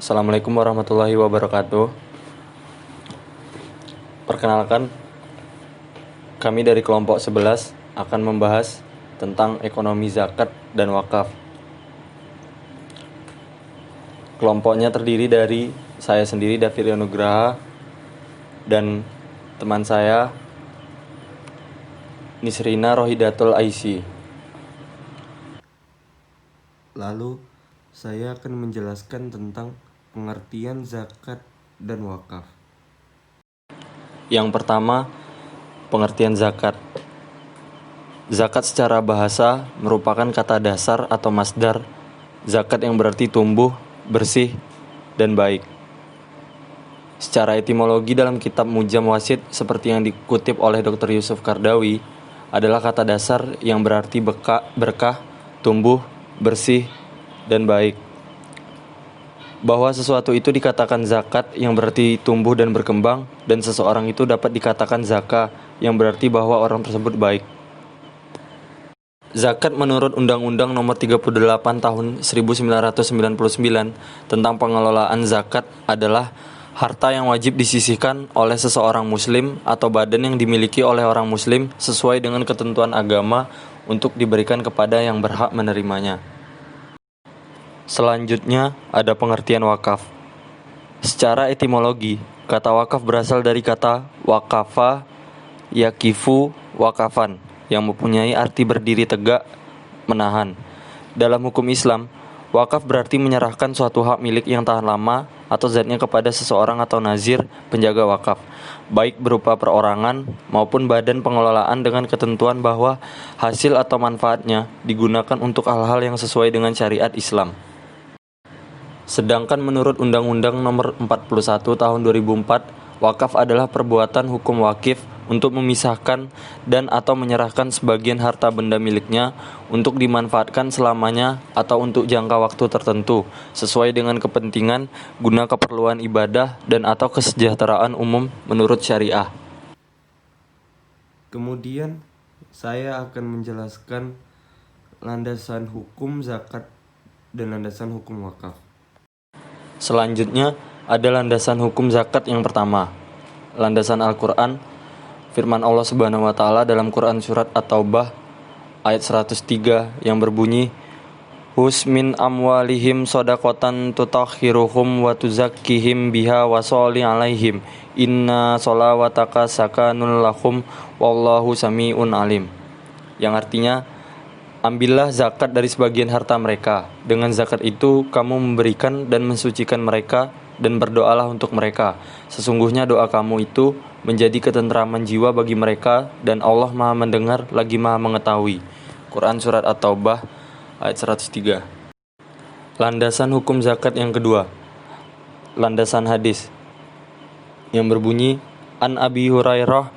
Assalamualaikum warahmatullahi wabarakatuh. Perkenalkan, kami dari kelompok 11 akan membahas tentang ekonomi zakat dan wakaf. Kelompoknya terdiri dari saya sendiri, David Nugraha, dan teman saya, Nisrina Rohidatul Aisy. Lalu, saya akan menjelaskan tentang pengertian zakat dan wakaf. Yang pertama, pengertian zakat. Zakat secara bahasa merupakan kata dasar atau masdar zakat yang berarti tumbuh, bersih, dan baik. Secara etimologi dalam kitab Mujam Wasit seperti yang dikutip oleh Dr. Yusuf Kardawi adalah kata dasar yang berarti berkah, tumbuh, bersih, dan baik. Bahwa sesuatu itu dikatakan zakat yang berarti tumbuh dan berkembang, dan seseorang itu dapat dikatakan zaka yang berarti bahwa orang tersebut baik. Zakat menurut Undang-Undang Nomor 38 Tahun 1999 tentang pengelolaan zakat adalah harta yang wajib disisihkan oleh seseorang muslim atau badan yang dimiliki oleh orang muslim sesuai dengan ketentuan agama untuk diberikan kepada yang berhak menerimanya. Selanjutnya ada pengertian wakaf. Secara etimologi, kata wakaf berasal dari kata wakafa, yakifu, wakafan, yang mempunyai arti berdiri tegak, menahan. Dalam hukum Islam, wakaf berarti menyerahkan suatu hak milik yang tahan lama atau zatnya kepada seseorang atau nazir penjaga wakaf, baik berupa perorangan maupun badan pengelolaan dengan ketentuan bahwa hasil atau manfaatnya digunakan untuk hal-hal yang sesuai dengan syariat Islam. Sedangkan menurut Undang-Undang Nomor 41 Tahun 2004, wakaf adalah perbuatan hukum wakif untuk memisahkan dan atau menyerahkan sebagian harta benda miliknya untuk dimanfaatkan selamanya atau untuk jangka waktu tertentu sesuai dengan kepentingan guna keperluan ibadah dan atau kesejahteraan umum menurut syariah. Kemudian, saya akan menjelaskan landasan hukum zakat dan landasan hukum wakaf. Selanjutnya ada landasan hukum zakat yang pertama, landasan Al-Quran. Firman Allah Subhanahu wa taala dalam Quran surat At-Taubah ayat 103 yang berbunyi, "Hus min amwalihim shadaqatan tutahhiruhum wa tuzakkihim biha wa sholli alaihim inna sholawataka sakanun lahum wallahu samiun alim." Yang artinya, ambillah zakat dari sebagian harta mereka. Dengan zakat itu kamu memberikan dan mensucikan mereka dan berdoalah untuk mereka. Sesungguhnya doa kamu itu menjadi ketentraman jiwa bagi mereka dan Allah Maha mendengar lagi Maha mengetahui. Quran surat At-Taubah ayat 103. Landasan hukum zakat yang kedua, landasan hadis yang berbunyi, An Abi Hurairah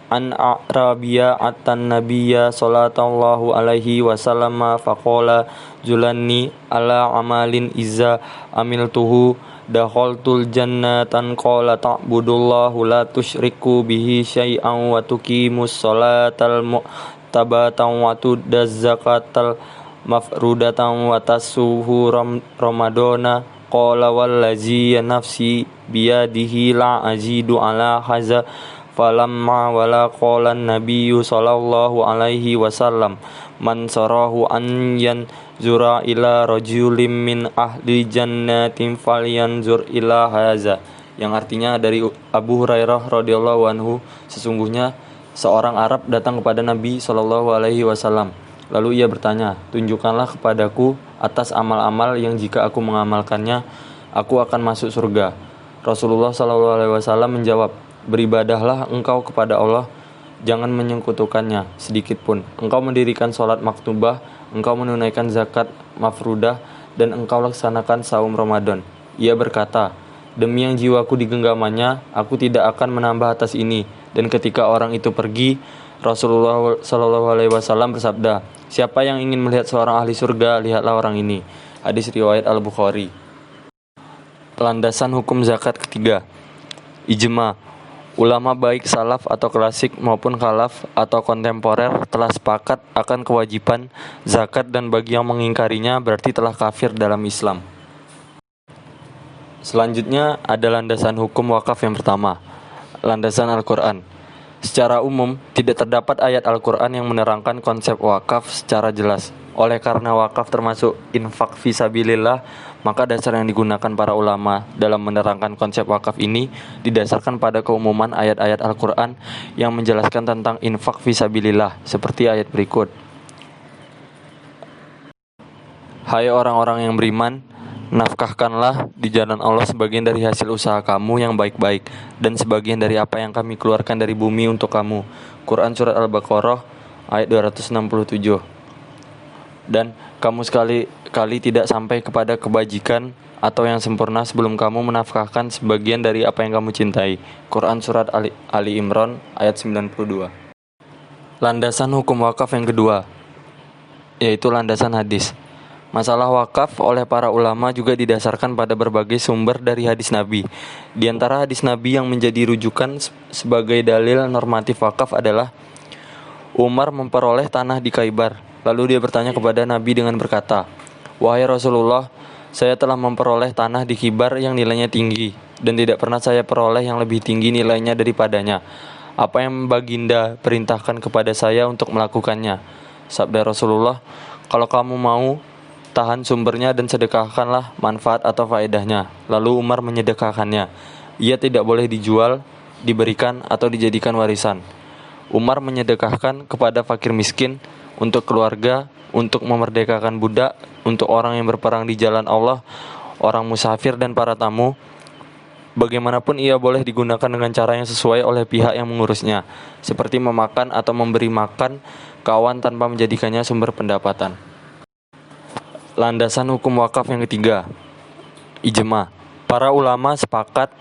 an A'rabiya atan nabiyya sallallahu alaihi wasallam faqala julanni ala amalin iza amiltuhu dakhaltul jannatan qala ta'budullahu la tusyriku bihi syai'an wa tuqimus sholatal mu'tabatan wa tudaz zakatal mafrudatan wa tasuhu ramadana qala wallazi nafsi biyadihi la azidu ala haza falamma wala qala nabiyyu sallallahu alaihi wasallam man sarahu an yanzura ila rajulim min ahli jannatin falyanzur ila haza, yang artinya dari Abu Hurairah radhiyallahu anhu, sesungguhnya seorang Arab datang kepada Nabi sallallahu alaihi wasallam. Lalu ia bertanya, tunjukkanlah kepadaku atas amal-amal yang jika aku mengamalkannya aku akan masuk surga. Rasulullah sallallahu alaihi wasallam menjawab, beribadahlah engkau kepada Allah, jangan menyekutukannya sedikit pun. Engkau mendirikan sholat maktubah, engkau menunaikan zakat mafrudah, dan engkau laksanakan saum Ramadan. Ia berkata, demi yang jiwaku digenggamannya, aku tidak akan menambah atas ini. Dan ketika orang itu pergi, Rasulullah SAW bersabda, siapa yang ingin melihat seorang ahli surga, lihatlah orang ini. Hadis riwayat Al-Bukhari. Landasan hukum zakat ketiga, ijma. Ulama baik salaf atau klasik maupun khalaf atau kontemporer telah sepakat akan kewajiban zakat dan bagi yang mengingkarinya berarti telah kafir dalam Islam. Selanjutnya ada landasan hukum wakaf yang pertama, landasan Al-Quran. Secara umum, tidak terdapat ayat Al-Quran yang menerangkan konsep wakaf secara jelas. Oleh karena wakaf termasuk infak fisabilillah, maka dasar yang digunakan para ulama dalam menerangkan konsep wakaf ini didasarkan pada keumuman ayat-ayat Al-Quran yang menjelaskan tentang infak fisabilillah, seperti ayat berikut. Hai orang-orang yang beriman, nafkahkanlah di jalan Allah sebagian dari hasil usaha kamu yang baik-baik, dan sebagian dari apa yang kami keluarkan dari bumi untuk kamu. Quran Surat Al-Baqarah ayat 267. Dan kamu sekali-kali tidak sampai kepada kebajikan atau yang sempurna sebelum kamu menafkahkan sebagian dari apa yang kamu cintai. Quran Surat Ali Imran ayat 92. Landasan hukum wakaf yang kedua, yaitu landasan hadis. Masalah wakaf oleh para ulama juga didasarkan pada berbagai sumber dari hadis Nabi. Di antara hadis Nabi yang menjadi rujukan sebagai dalil normatif wakaf adalah Umar memperoleh tanah di Khaybar. Lalu dia bertanya kepada Nabi dengan berkata, "Wahai Rasulullah, saya telah memperoleh tanah di Khaybar yang nilainya tinggi, dan tidak pernah saya peroleh yang lebih tinggi nilainya daripadanya. Apa yang Baginda perintahkan kepada saya untuk melakukannya?" Sabda Rasulullah, "Kalau kamu mau, tahan sumbernya dan sedekahkanlah manfaat atau faedahnya." Lalu Umar menyedekahkannya. Ia tidak boleh dijual, diberikan, atau dijadikan warisan. Umar menyedekahkan kepada fakir miskin, untuk keluarga, untuk memerdekakan budak, untuk orang yang berperang di jalan Allah, orang musafir dan para tamu. Bagaimanapun ia boleh digunakan dengan cara yang sesuai oleh pihak yang mengurusnya, seperti memakan atau memberi makan kawan tanpa menjadikannya sumber pendapatan. Landasan hukum wakaf yang ketiga, ijma. Para ulama sepakat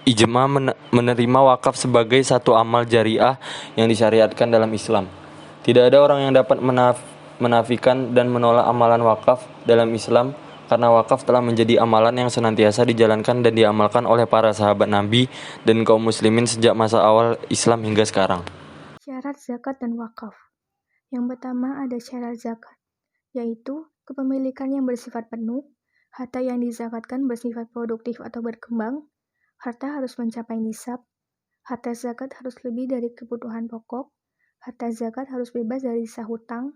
ijma menerima wakaf sebagai satu amal jariah yang disyariatkan dalam Islam. Tidak ada orang yang dapat menafikan dan menolak amalan wakaf dalam Islam, karena wakaf telah menjadi amalan yang senantiasa dijalankan dan diamalkan oleh para sahabat Nabi dan kaum muslimin sejak masa awal Islam hingga sekarang. Syarat zakat dan wakaf. Yang pertama ada syarat zakat, yaitu kepemilikan yang bersifat penuh, harta yang dizakatkan bersifat produktif atau berkembang, harta harus mencapai nisab, harta zakat harus lebih dari kebutuhan pokok, harta zakat harus bebas dari sisa hutang,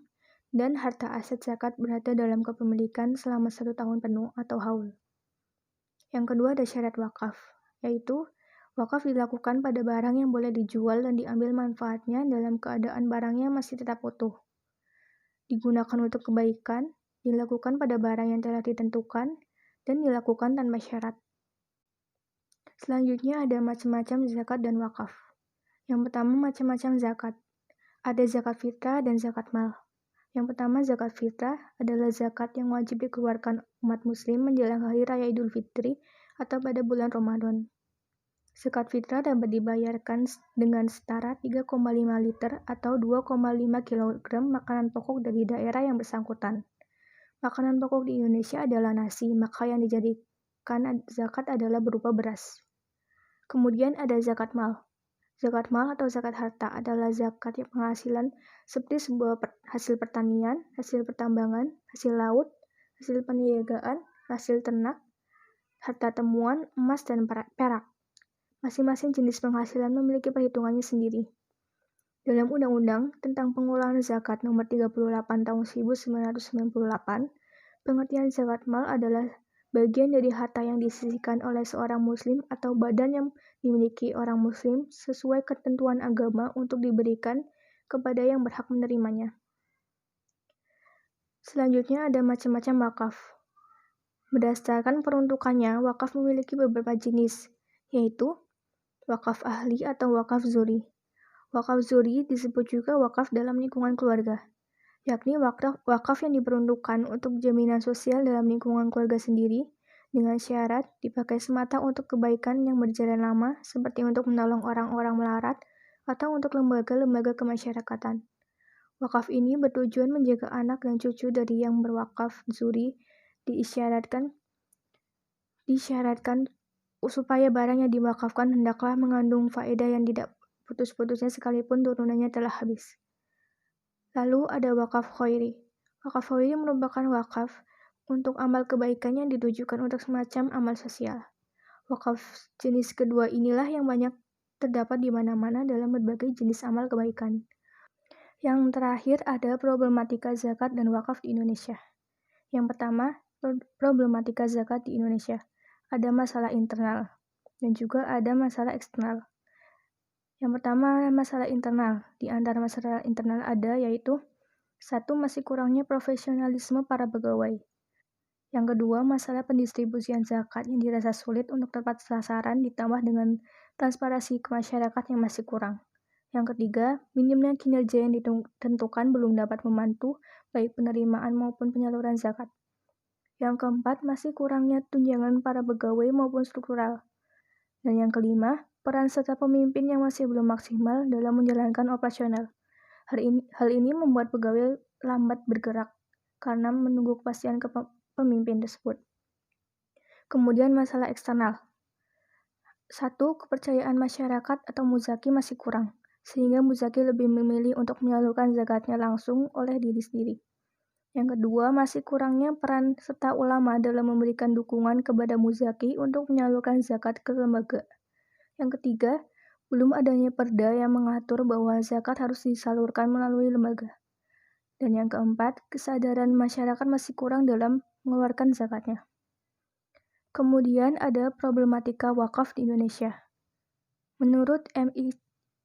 dan harta aset zakat berada dalam kepemilikan selama 1 tahun penuh atau haul. Yang kedua ada syarat wakaf, yaitu wakaf dilakukan pada barang yang boleh dijual dan diambil manfaatnya dalam keadaan barangnya masih tetap utuh. Digunakan untuk kebaikan, dilakukan pada barang yang telah ditentukan, dan dilakukan tanpa syarat. Selanjutnya ada macam-macam zakat dan wakaf. Yang pertama macam-macam zakat. Ada zakat fitrah dan zakat mal. Yang pertama zakat fitrah adalah zakat yang wajib dikeluarkan umat muslim menjelang hari raya Idul Fitri atau pada bulan Ramadan. Zakat fitrah dapat dibayarkan dengan setara 3,5 liter atau 2,5 kg makanan pokok dari daerah yang bersangkutan. Makanan pokok di Indonesia adalah nasi, maka yang dijadikan zakat adalah berupa beras. Kemudian ada zakat mal. Zakat mal atau zakat harta adalah zakat yang penghasilan seperti sebuah hasil pertanian, hasil pertambangan, hasil laut, hasil peniagaan, hasil ternak, harta temuan, emas, dan perak. Masing-masing jenis penghasilan memiliki perhitungannya sendiri. Dalam Undang-Undang tentang Pengolahan Zakat Nomor 38 Tahun 1998, pengertian zakat mal adalah bagian dari harta yang disisihkan oleh seorang muslim atau badan yang dimiliki orang muslim sesuai ketentuan agama untuk diberikan kepada yang berhak menerimanya. Selanjutnya ada macam-macam wakaf. Berdasarkan peruntukannya, wakaf memiliki beberapa jenis, yaitu wakaf ahli atau wakaf zuri. Wakaf zuri disebut juga wakaf dalam lingkungan keluarga, yakni wakaf yang diperuntukkan untuk jaminan sosial dalam lingkungan keluarga sendiri, dengan syarat dipakai semata untuk kebaikan yang berjalan lama, seperti untuk menolong orang-orang melarat atau untuk lembaga-lembaga kemasyarakatan. Wakaf ini bertujuan menjaga anak dan cucu dari yang berwakaf zuri, disyaratkan supaya barang yang diwakafkan hendaklah mengandung faedah yang tidak putus-putusnya sekalipun turunannya telah habis. Lalu ada wakaf khairi. Wakaf khairi merupakan wakaf untuk amal kebaikan yang ditujukan untuk semacam amal sosial. Wakaf jenis kedua inilah yang banyak terdapat di mana-mana dalam berbagai jenis amal kebaikan. Yang terakhir ada problematika zakat dan wakaf di Indonesia. Yang pertama, problematika zakat di Indonesia. Ada masalah internal dan juga ada masalah eksternal. Yang pertama, masalah internal. Di antara masalah internal ada yaitu 1. Masih kurangnya profesionalisme para pegawai. Yang kedua, masalah pendistribusian zakat yang dirasa sulit untuk tepat sasaran ditambah dengan transparansi ke masyarakat yang masih kurang. Yang ketiga, minimnya kinerja yang ditentukan belum dapat membantu baik penerimaan maupun penyaluran zakat. Yang keempat, masih kurangnya tunjangan para pegawai maupun struktural. Dan yang kelima, peran serta pemimpin yang masih belum maksimal dalam menjalankan operasional. Hal ini membuat pegawai lambat bergerak karena menunggu kepastian pemimpin tersebut. Kemudian masalah eksternal. 1. Kepercayaan masyarakat atau muzaki masih kurang, sehingga muzaki lebih memilih untuk menyalurkan zakatnya langsung oleh diri sendiri. Yang kedua, masih kurangnya peran serta ulama dalam memberikan dukungan kepada muzaki untuk menyalurkan zakat ke lembaga. Yang ketiga, belum adanya perda yang mengatur bahwa zakat harus disalurkan melalui lembaga. Dan yang keempat, kesadaran masyarakat masih kurang dalam mengeluarkan zakatnya. Kemudian ada problematika wakaf di Indonesia. Menurut M.I.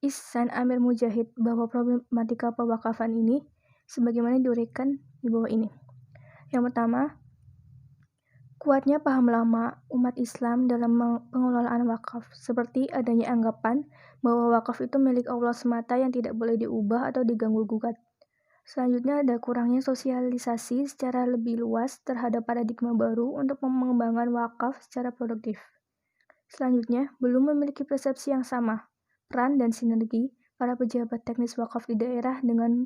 Ihsan Amir Mujahid bahwa problematika pewakafan ini sebagaimana diuraikan di bawah ini. Yang pertama, kuatnya paham lama umat Islam dalam pengelolaan wakaf, seperti adanya anggapan bahwa wakaf itu milik Allah semata yang tidak boleh diubah atau diganggu-gugat. Selanjutnya ada kurangnya sosialisasi secara lebih luas terhadap paradigma baru untuk mengembangkan wakaf secara produktif. Selanjutnya, belum memiliki persepsi yang sama, peran dan sinergi para pejabat teknis wakaf di daerah dengan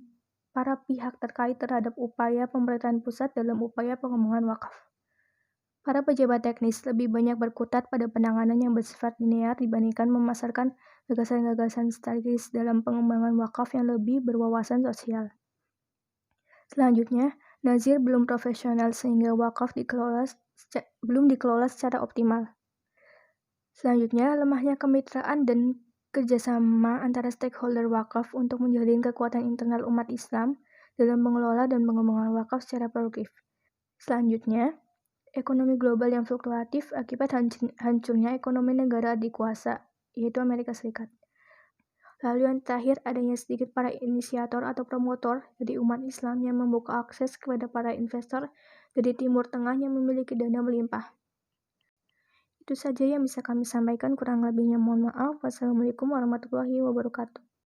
para pihak terkait terhadap upaya pemerintahan pusat dalam upaya pengembangan wakaf. Para pejabat teknis lebih banyak berkutat pada penanganan yang bersifat linear dibandingkan memasarkan gagasan-gagasan strategis dalam pengembangan wakaf yang lebih berwawasan sosial. Selanjutnya, nazir belum profesional sehingga wakaf belum dikelola secara optimal. Selanjutnya, lemahnya kemitraan dan kerjasama antara stakeholder wakaf untuk menjalin kekuatan internal umat Islam dalam mengelola dan pengembangan wakaf secara produktif. Selanjutnya, ekonomi global yang fluktuatif akibat hancurnya ekonomi negara adikuasa, yaitu Amerika Serikat. Lalu yang terakhir, adanya sedikit para inisiator atau promotor dari umat Islam yang membuka akses kepada para investor dari Timur Tengah yang memiliki dana melimpah. Itu saja yang bisa kami sampaikan, kurang lebihnya mohon maaf. Wassalamualaikum warahmatullahi wabarakatuh.